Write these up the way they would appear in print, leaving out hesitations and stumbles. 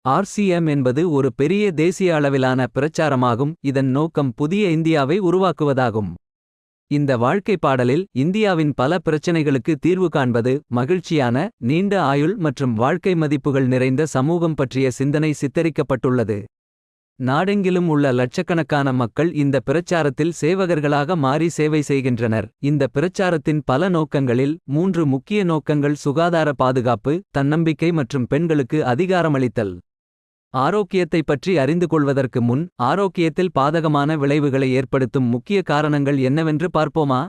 RCM என்பது ஒரு பெரிய தேசிய அளவிலான பிரச்சாரமாகும். இதன் நோக்கம் புதிய இந்தியாவை உருவாக்குவதாகும். இந்த வாழ்க்கை பாடலில் இந்தியாவின் பல பிரச்சனைகளுக்கு தீர்வு காண்பது, மகிழ்ச்சியான, நீண்ட ஆயுள் மற்றும் வாழ்க்கை மதிப்புகள் நிறைந்த சமூகம் பற்றிய சிந்தனை சித்தரிக்கப்பட்டுள்ளது. நாடெங்கிலும் உள்ள லட்சக்கணக்கான மக்கள் இந்த பிரச்சாரத்தில் சேவகர்களாக மாறி சேவை செய்கின்றனர். இந்த பிரச்சாரத்தின் பல நோக்கங்களில் 3 முக்கிய நோக்கங்கள்: சுகாதார பாதுகாப்பு, தன்னம்பிக்கை மற்றும் பெண்களுக்கு அதிகாரமளித்தல். ஆரோக்கியத்தை பற்றி அறிந்து கொள்வதற்கு முன், ஆரோக்கியத்தில் பாதகமான விளைவுகளை ஏற்படுத்தும் முக்கிய காரணங்கள் என்னவென்று பார்ப்போமா?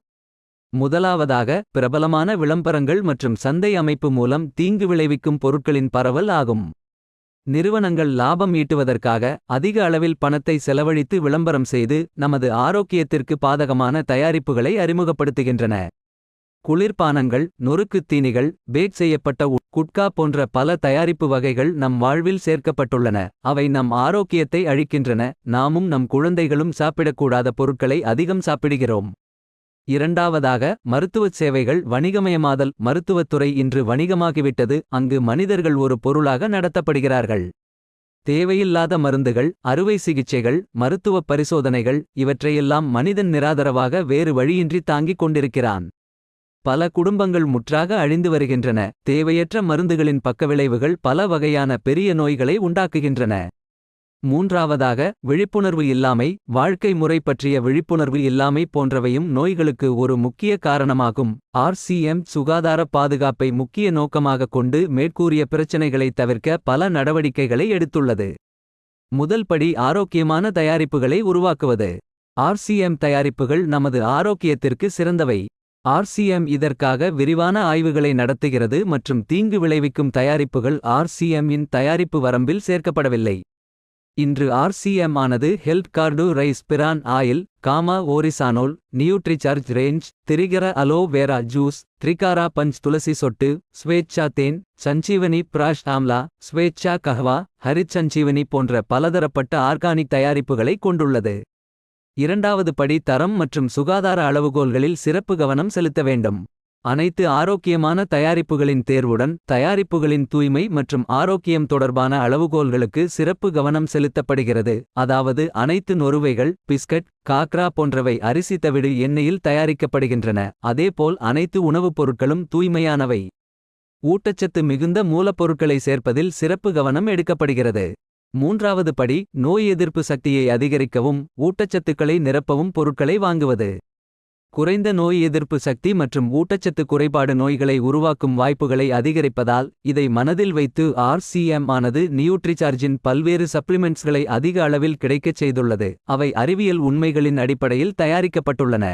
முதலாவதாக, பிரபலமான விளம்பரங்கள் மற்றும் சந்தை அமைப்பு மூலம் தீங்கு விளைவிக்கும் பொருட்களின் பரவல் ஆகும். நிறுவனங்கள் லாபம் ஈட்டுவதற்காக அதிக அளவில் பணத்தை செலவழித்து விளம்பரம் செய்து நமது ஆரோக்கியத்திற்கு பாதகமான தயாரிப்புகளை அறிமுகப்படுத்துகின்றன. குளிர்பானங்கள், நொறுக்குத் தீனிகள், பேக் செய்யப்பட்ட குட்கா போன்ற பல தயாரிப்பு வகைகள் நம் வாழ்வில் சேர்க்கப்பட்டுள்ளன. அவை நம் ஆரோக்கியத்தை அழிக்கின்றன. நாமும் நம் குழந்தைகளும் சாப்பிடக்கூடாத பொருட்களை அதிகம் சாப்பிடுகிறோம். இரண்டாவதாக, மருத்துவச் சேவைகள் வணிகமயமாதல். மருத்துவத்துறை இன்று வணிகமாகிவிட்டது. அங்கு மனிதர்கள் ஒரு பொருளாக நடத்தப்படுகிறார்கள். தேவையில்லாத மருந்துகள், அறுவை சிகிச்சைகள், மருத்துவப் பரிசோதனைகள் இவற்றையெல்லாம் மனிதன் நிராதரவாக வேறு வழியின்றி தாங்கிக் கொண்டிருக்கிறான். பல குடும்பங்கள் முற்றாக அழிந்து வருகின்றன. தேவையற்ற மருந்துகளின் பக்கவிளைவுகள் பல வகையான பெரிய நோய்களை உண்டாக்குகின்றன. மூன்றாவதாக, விழிப்புணர்வு இல்லாமை. வாழ்க்கை முறை பற்றிய விழிப்புணர்வு இல்லாமை போன்றவையும் நோய்களுக்கு ஒரு முக்கிய காரணமாகும். ஆர்சிஎம் சுகாதார பாதுகாப்பை முக்கிய நோக்கமாக கொண்டு மேற்கூறிய பிரச்சினைகளை தவிர்க்க பல நடவடிக்கைகளை எடுத்துள்ளது. முதல் படி ஆரோக்கியமான தயாரிப்புகளை உருவாக்குவது. ஆர்சிஎம் தயாரிப்புகள் நமது ஆரோக்கியத்திற்கு சிறந்தவை. ஆர்சிஎம் இதற்காக விரிவான ஆய்வுகளை நடத்துகிறது மற்றும் தீங்கு விளைவிக்கும் தயாரிப்புகள் ஆர்சிஎம் இன் தயாரிப்பு வரம்பில் சேர்க்கப்படவில்லை. இன்று ஆர்சிஎம் ஆனது health card rice bran oil, gamma oryzanol, Nutricharge range, Trikara aloe vera juice, Trikara punch துளசி சொட்டு, ஸ்வேச்சா தேன், சஞ்சீவனி பிராஷ் ஆம்லா, ஸ்வேச்சா கஹ்வா, ஹரித் சஞ்சீவனி போன்ற பலதரப்பட்ட ஆர்கானிக் தயாரிப்புகளை கொண்டுள்ளது. இரண்டாவது படி தரம் மற்றும் சுகாதார அளவுகோல்களில் சிறப்பு கவனம் செலுத்த வேண்டும். அனைத்து ஆரோக்கியமான தயாரிப்புகளின் தேர்வுடன் தயாரிப்புகளின் தூய்மை மற்றும் ஆரோக்கியம் தொடர்பான அளவுகோல்களுக்கு சிறப்பு கவனம் செலுத்தப்படுகிறது. அதாவது அனைத்து நொறுவைகள், பிஸ்கட், காக்ரா போன்றவை அரிசி தவிடு எண்ணெயில் தயாரிக்கப்படுகின்றன. அதேபோல் அனைத்து உணவுப் பொருட்களும் தூய்மையானவை. ஊட்டச்சத்து மிகுந்த மூலப்பொருட்களை சேர்ப்பதில் சிறப்பு கவனம் எடுக்கப்படுகிறது. மூன்றாவது படி நோய் எதிர்ப்பு சக்தியை அதிகரிக்கவும் ஊட்டச்சத்துக்களை நிரப்பவும் பொருட்களை வாங்குவது. குறைந்த நோய் எதிர்ப்பு சக்தி மற்றும் ஊட்டச்சத்து குறைபாடு நோய்களை உருவாக்கும் வாய்ப்புகளை அதிகரிப்பதால் இதை மனதில் வைத்து ஆர்சிஎம் ஆனது நியூட்ரிசார்ஜின் பல்வேறு சப்ளிமெண்ட்ஸ்களை அதிக அளவில் கிடைக்கச் செய்துள்ளது. அவை அறிவியல் உண்மைகளின் அடிப்படையில் தயாரிக்கப்பட்டுள்ளன.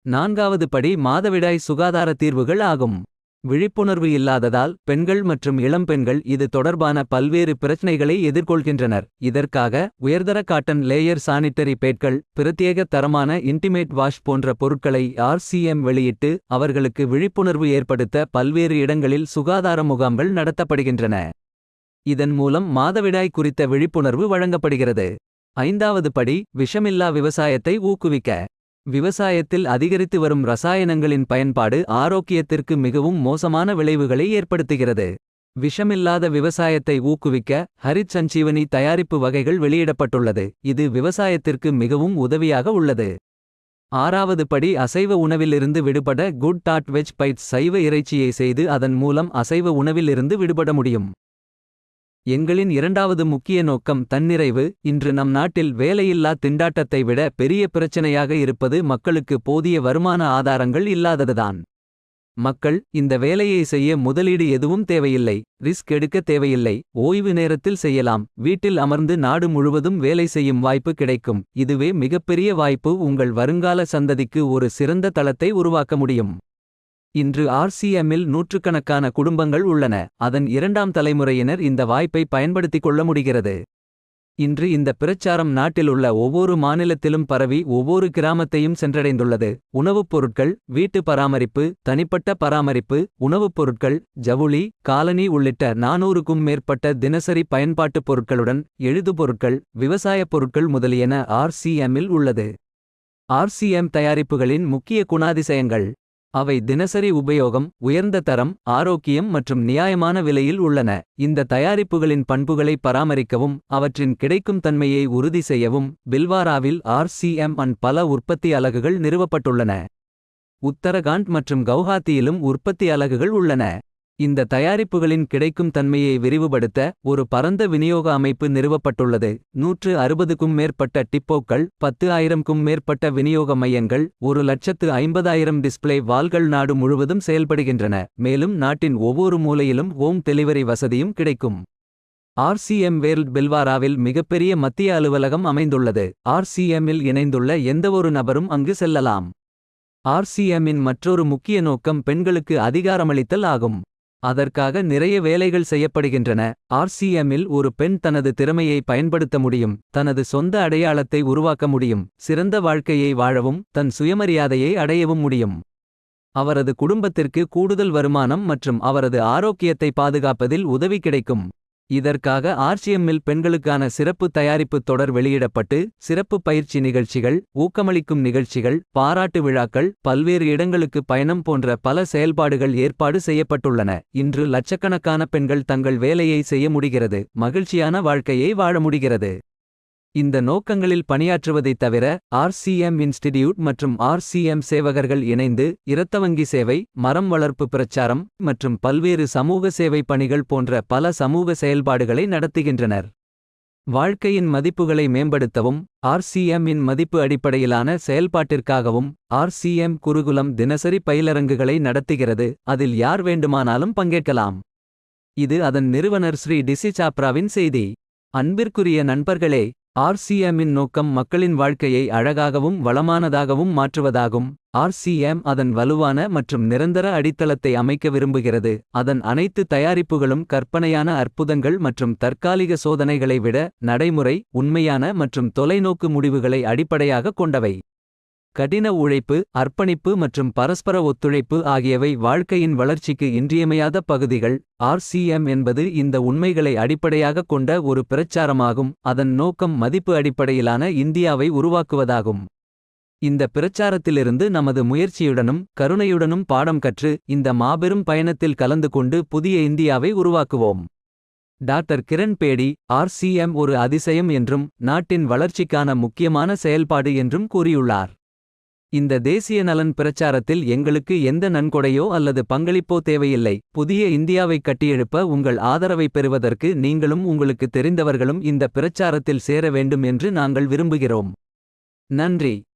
நான்காவது படி மாதவிடாய் சுகாதார தீர்வுகள் ஆகும். விழிப்புணர்வு இல்லாததால் பெண்கள் மற்றும் இளம்பெண்கள் இது தொடர்பான பல்வேறு பிரச்சனைகளை எதிர்கொள்கின்றனர். இதற்காக உயர்தர காட்டன் லேயர் சானிட்டரி பேட்கள், பிரத்யேக தரமான இன்டிமேட் வாஷ் போன்ற பொருட்களை ஆர்சிஎம் வெளியிட்டு அவர்களுக்கு விழிப்புணர்வு ஏற்படுத்த பல்வேறு இடங்களில் சுகாதார முகாம்கள் நடத்தப்படுகின்றன. இதன் மூலம் மாதவிடாய் குறித்த விழிப்புணர்வு வழங்கப்படுகிறது. ஐந்தாவது படி விஷமில்லா விவசாயத்தை ஊக்குவிக்க. விவசாயத்தில் அதிகரித்து வரும் ரசாயனங்களின் பயன்பாடு ஆரோக்கியத்திற்கு மிகவும் மோசமான விளைவுகளை ஏற்படுத்துகிறது. விஷமில்லாத விவசாயத்தை ஊக்குவிக்க ஹரித் சஞ்சீவனி தயாரிப்பு வகைகள் வெளியிடப்பட்டுள்ளது. இது விவசாயத்திற்கு மிகவும் உதவியாக உள்ளது. ஆறாவது படி அசைவ உணவிலிருந்து விடுபட குட் டாட் வெஜ் பைட்ஸ் சைவ இறைச்சியை செய்து அதன் மூலம் அசைவ உணவிலிருந்து விடுபட முடியும். எங்களின் இரண்டாவது முக்கிய நோக்கம் தன்னிறைவு. இன்று நம் நாட்டில் வேலையில்லா திண்டாட்டத்தை விட பெரிய பிரச்சனையாக இருப்பது மக்களுக்கு போதிய வருமான ஆதாரங்கள் இல்லாததுதான். மக்கள் இந்த வேலையை செய்ய முதலீடு எதுவும் தேவையில்லை, ரிஸ்க் எடுக்க தேவையில்லை, ஓய்வு நேரத்தில் செய்யலாம், வீட்டில் அமர்ந்து நாடு முழுவதும் வேலை செய்யும் வாய்ப்பு கிடைக்கும். இதுவே மிகப்பெரிய வாய்ப்பு. உங்கள் வருங்கால சந்ததிக்கு ஒரு சிறந்த தளத்தை உருவாக்க முடியும். இன்று ஆர்சிஎம்மில் நூற்றுக்கணக்கான குடும்பங்கள் உள்ளன. அதன் இரண்டாம் தலைமுறையினர் இந்த வாய்ப்பை பயன்படுத்திக் கொள்ள முடிகிறது. இன்று இந்த பிரச்சாரம் நாட்டில் உள்ள ஒவ்வொரு மாநிலத்திலும் பரவி ஒவ்வொரு கிராமத்தையும் சென்றடைந்துள்ளது. உணவுப் பொருட்கள், வீட்டு பராமரிப்பு, தனிப்பட்ட பராமரிப்பு, உணவுப் பொருட்கள், ஜவுளி, காலனி உள்ளிட்ட 400க்கும் மேற்பட்ட தினசரி பயன்பாட்டுப் பொருட்களுடன் எழுதுபொருட்கள், விவசாயப் பொருட்கள் முதலியன ஆர்சிஎம்மில் உள்ளது. ஆர்சிஎம் தயாரிப்புகளின் முக்கிய குணாதிசயங்கள். அவை தினசரி உபயோகம், உயர்ந்த தரம், ஆரோக்கியம் மற்றும் நியாயமான விலையில் உள்ளன. இந்த தயாரிப்புகளின் பண்புகளை பராமரிக்கவும் அவற்றின் கிடைக்கும் தன்மையை உறுதி செய்யவும் பில்வாராவில் RCM அண்ட் பல உற்பத்தி அலகுகள் நிறுவப்பட்டுள்ளன. உத்தரகாண்ட் மற்றும் கவுஹாத்தியிலும் உற்பத்தி அலகுகள் உள்ளன. இந்த தயாரிப்புகளின் கிடைக்கும் தன்மையை விரிவுபடுத்த ஒரு பரந்த விநியோக அமைப்பு நிறுவப்பட்டுள்ளது. 160க்கும் மேற்பட்ட டிப்போக்கள், 10,000க்கும் மேற்பட்ட விநியோக மையங்கள், 1,50,000 டிஸ்ப்ளே வால்கள் நாடு முழுவதும் செயல்படுகின்றன. மேலும் நாட்டின் ஒவ்வொரு மூலையிலும் ஹோம் டெலிவரி வசதியும் கிடைக்கும். RCM வேர்ல்ட் பில்வாராவில் மிகப்பெரிய மத்திய அலுவலகம் அமைந்துள்ளது. RCM-இல் இணைந்துள்ள எந்தவொரு நபரும் அங்கு செல்லலாம். RCM-இன் மற்றொரு முக்கிய நோக்கம் பெண்களுக்கு அதிகாரமளித்தல் ஆகும். அதற்காக நிறைய வேலைகள் செய்யப்படுகின்றன. RCM-இல் ஒரு பெண் தனது திறமையை பயன்படுத்த முடியும், தனது சொந்த அடையாளத்தை உருவாக்க முடியும், சிறந்த வாழ்க்கையை வாழவும் தன் சுயமரியாதையை அடையவும் முடியும். அவரது குடும்பத்திற்கு கூடுதல் வருமானம் மற்றும் அவரது ஆரோக்கியத்தை பாதுகாப்பதில் உதவி கிடைக்கும். இதற்காக RCM-இல் பெண்களுக்கான சிறப்பு தயாரிப்பு தொடர் வெளியிடப்பட்டு சிறப்பு பயிற்சி நிகழ்ச்சிகள், ஊக்கமளிக்கும் நிகழ்ச்சிகள், பாராட்டு விழாக்கள், பல்வேறு இடங்களுக்கு பயணம் போன்ற பல செயல்பாடுகள் ஏற்பாடு செய்யப்பட்டுள்ளன. இன்று லட்சக்கணக்கான பெண்கள் தங்கள் வேலையை செய்ய முடிகிறது, மகிழ்ச்சியான வாழ்க்கையை வாழ முடிகிறது. இந்த நோக்கங்களில் பணியாற்றுவதைத் தவிர RCM இன்ஸ்டிடியூட் மற்றும் RCM சேவகர்கள் இணைந்து இரத்தவங்கி சேவை, மரம் வளர்ப்பு பிரச்சாரம் மற்றும் பல்வேறு சமூக சேவை பணிகள் போன்ற பல சமூக செயல்பாடுகளை நடத்துகின்றனர். வாழ்க்கையின் மதிப்புகளை மேம்படுத்தவும் RCM-இன் மதிப்பு அடிப்படையிலான செயல்பாட்டிற்காகவும் RCM குருகுலம் தினசரி பயிலரங்குகளை நடத்துகிறது. அதில் யார் வேண்டுமானாலும் பங்கேற்கலாம். இது அதன் நிறுவனர் ஸ்ரீ டிசி சாப்ராவின் செய்தி. அன்பிற்குரிய நண்பர்களே, RCM-இன் நோக்கம் மக்களின் வாழ்க்கையை அழகாகவும் வளமானதாகவும் மாற்றுவதாகும். RCM அதன் வலுவான மற்றும் நிரந்தர அடித்தளத்தை அமைக்க விரும்புகிறது. அதன் அனைத்து தயாரிப்புகளும் கற்பனையான அற்புதங்கள் மற்றும் தற்காலிக சோதனைகளை விட நடைமுறை, உண்மையான மற்றும் தொலைநோக்கு முடிவுகளை அடிப்படையாகக் கொண்டவை. கடின உழைப்பு, அர்ப்பணிப்பு மற்றும் பரஸ்பர ஒத்துழைப்பு ஆகியவை வாழ்க்கையின் வளர்ச்சிக்கு இன்றியமையாத பகுதிகள். RCM என்பது இந்த உண்மைகளை அடிப்படையாகக் கொண்ட ஒரு பிரச்சாரமாகும். அதன் நோக்கம் மதிப்பு அடிப்படையிலான இந்தியாவை உருவாக்குவதாகும். இந்த பிரச்சாரத்திலிருந்து நமது முயற்சியுடனும் கருணையுடனும் பாடம் கற்று இந்த மாபெரும் பயணத்தில் கலந்து கொண்டு புதிய இந்தியாவை உருவாக்குவோம். டாக்டர் கிரண் பேடி RCM ஒரு அதிசயம் என்றும் நாட்டின் வளர்ச்சிக்கான முக்கியமான செயல்பாடு என்றும் கூறியுள்ளார். இந்த தேசிய நலன் பிரச்சாரத்தில் எங்களுக்கு எந்த நன்கொடையோ அல்லது பங்களிப்போ தேவையில்லை. புதிய இந்தியாவை கட்டியெழுப்ப உங்கள் ஆதரவை பெறுவதற்கு நீங்களும் உங்களுக்கு தெரிந்தவர்களும் இந்த பிரச்சாரத்தில் சேர வேண்டும் என்று நாங்கள் விரும்புகிறோம். நன்றி.